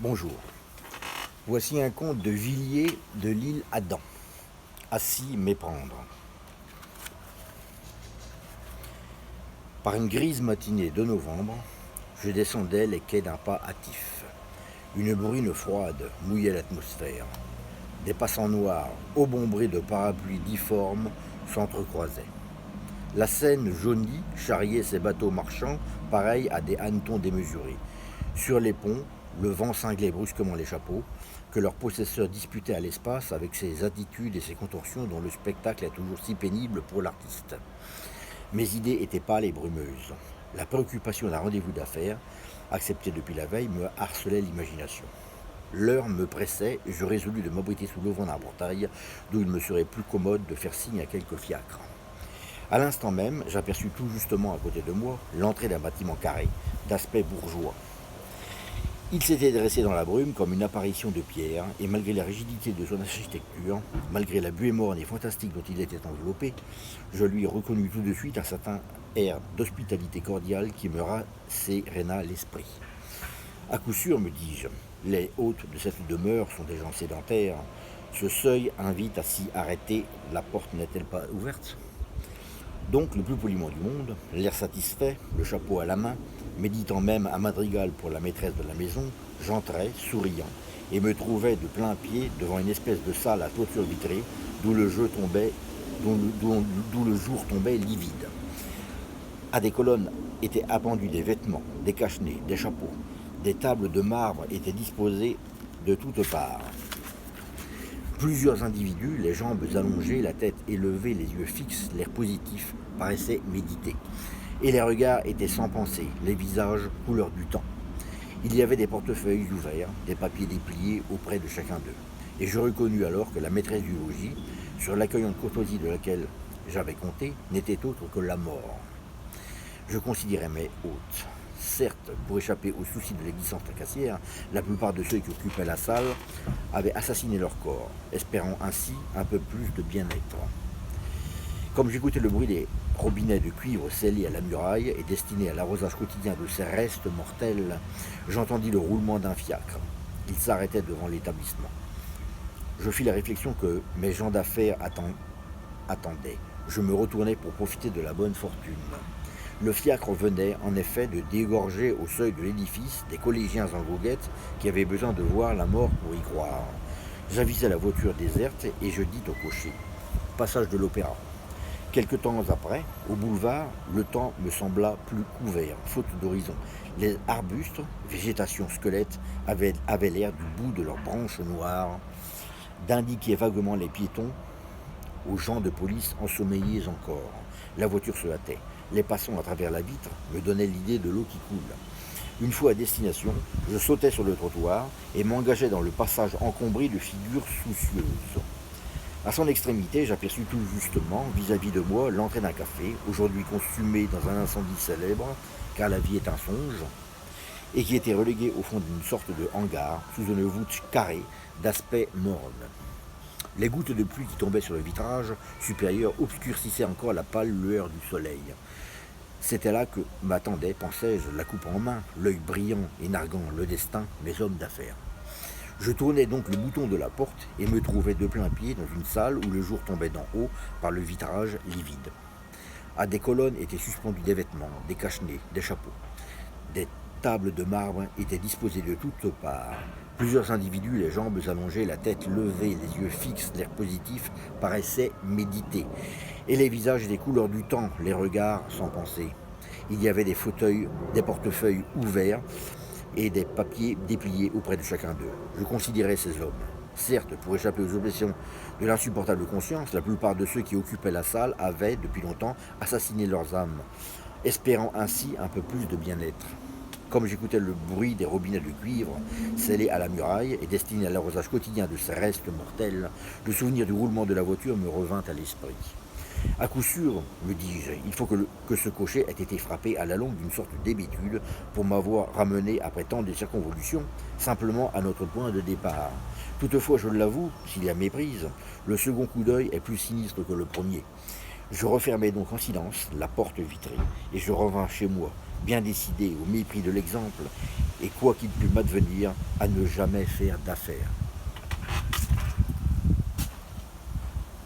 Bonjour. Voici un conte de Villiers de l'île Adam. Assis méprendre. Par une grise matinée de novembre, je descendais les quais d'un pas hâtif. Une brune froide mouillait l'atmosphère. Des passants noirs, obombrés de parapluies difformes, s'entrecroisaient. La Seine jaunie charriait ses bateaux marchands, pareils à des hannetons démesurés. Sur les ponts, le vent cinglait brusquement les chapeaux, que leurs possesseurs disputaient à l'espace avec ces attitudes et ces contorsions dont le spectacle est toujours si pénible pour l'artiste. Mes idées étaient pâles et brumeuses. La préoccupation d'un rendez-vous d'affaires, accepté depuis la veille, me harcelait l'imagination. L'heure me pressait et je résolus de m'abriter sous l'auvent d'un portail, d'où il me serait plus commode de faire signe à quelques fiacres. À l'instant même, j'aperçus tout justement à côté de moi l'entrée d'un bâtiment carré, d'aspect bourgeois. Il s'était dressé dans la brume comme une apparition de pierre, et malgré la rigidité de son architecture, malgré la buée morne et fantastique dont il était enveloppé, je lui reconnus tout de suite un certain air d'hospitalité cordiale qui me rasséréna l'esprit. À coup sûr, me dis-je, les hôtes de cette demeure sont des gens sédentaires. Ce seuil invite à s'y arrêter, la porte n'est-elle pas ouverte ? Donc, le plus poliment du monde, l'air satisfait, le chapeau à la main, méditant même un madrigal pour la maîtresse de la maison, j'entrai, souriant, et me trouvai de plein pied devant une espèce de salle à toiture vitrée d'où le jour tombait livide. À des colonnes étaient appendus des vêtements, des cache-nez, des chapeaux. Des tables de marbre étaient disposées de toutes parts. Plusieurs individus, les jambes allongées, la tête élevée, les yeux fixes, l'air positif, paraissaient méditer. Et les regards étaient sans pensée, les visages couleur du temps. Il y avait des portefeuilles ouverts, des papiers dépliés auprès de chacun d'eux. Et je reconnus alors que la maîtresse du logis, sur l'accueillante courtoisie de laquelle j'avais compté, n'était autre que la mort. Je considérais mes hôtes. Certes, pour échapper aux soucis de l'existence tracassière, la plupart de ceux qui occupaient la salle avaient assassiné leur corps, espérant ainsi un peu plus de bien-être. Comme j'écoutais le bruit des robinets de cuivre scellés à la muraille et destinés à l'arrosage quotidien de ces restes mortels, j'entendis le roulement d'un fiacre. Il s'arrêtait devant l'établissement. Je fis la réflexion que mes gens d'affaires attendaient. Je me retournai pour profiter de la bonne fortune. Le fiacre venait, en effet, de dégorger au seuil de l'édifice des collégiens en goguette qui avaient besoin de voir la mort pour y croire. J'avisai la voiture déserte et je dis au cocher « Passage de l'Opéra ». Quelque temps après, au boulevard, le temps me sembla plus couvert, faute d'horizon. Les arbustes, végétation squelette, avaient l'air du bout de leurs branches noires d'indiquer vaguement les piétons aux gens de police ensommeillés encore. La voiture se hâtait. Les passants à travers la vitre me donnaient l'idée de l'eau qui coule. Une fois à destination, je sautais sur le trottoir et m'engageais dans le passage encombré de figures soucieuses. À son extrémité, j'aperçus tout justement, vis-à-vis de moi, l'entrée d'un café, aujourd'hui consumé dans un incendie célèbre, car la vie est un songe, et qui était relégué au fond d'une sorte de hangar, sous une voûte carrée, d'aspect morne. Les gouttes de pluie qui tombaient sur le vitrage supérieur obscurcissaient encore la pâle lueur du soleil. C'était là que m'attendait, pensais-je, la coupe en main, l'œil brillant et narguant le destin, mes hommes d'affaires. Je tournai donc le bouton de la porte et me trouvai de plein pied dans une salle où le jour tombait d'en haut par le vitrage livide. À des colonnes étaient suspendus des vêtements, des cache-nez, des chapeaux. Des tables de marbre étaient disposées de toutes parts. Plusieurs individus, les jambes allongées, la tête levée, les yeux fixes, l'air positif, paraissaient méditer. Et les visages des couleurs du temps, les regards sans pensée. Il y avait des fauteuils, des portefeuilles ouverts et des papiers dépliés auprès de chacun d'eux. Je considérais ces hommes. Certes, pour échapper aux obsessions de l'insupportable conscience, la plupart de ceux qui occupaient la salle avaient, depuis longtemps, assassiné leurs âmes, espérant ainsi un peu plus de bien-être. Comme j'écoutais le bruit des robinets de cuivre scellés à la muraille et destinés à l'arrosage quotidien de ces restes mortels, le souvenir du roulement de la voiture me revint à l'esprit. À coup sûr, me dis-je, il faut que ce cocher ait été frappé à la longue d'une sorte d'hébétude pour m'avoir ramené après tant de circonvolutions, simplement à notre point de départ. Toutefois, je l'avoue, s'il y a méprise, le second coup d'œil est plus sinistre que le premier. Je refermai donc en silence la porte vitrée, et je revins chez moi, bien décidé, au mépris de l'exemple, et quoi qu'il pût m'advenir, à ne jamais faire d'affaires.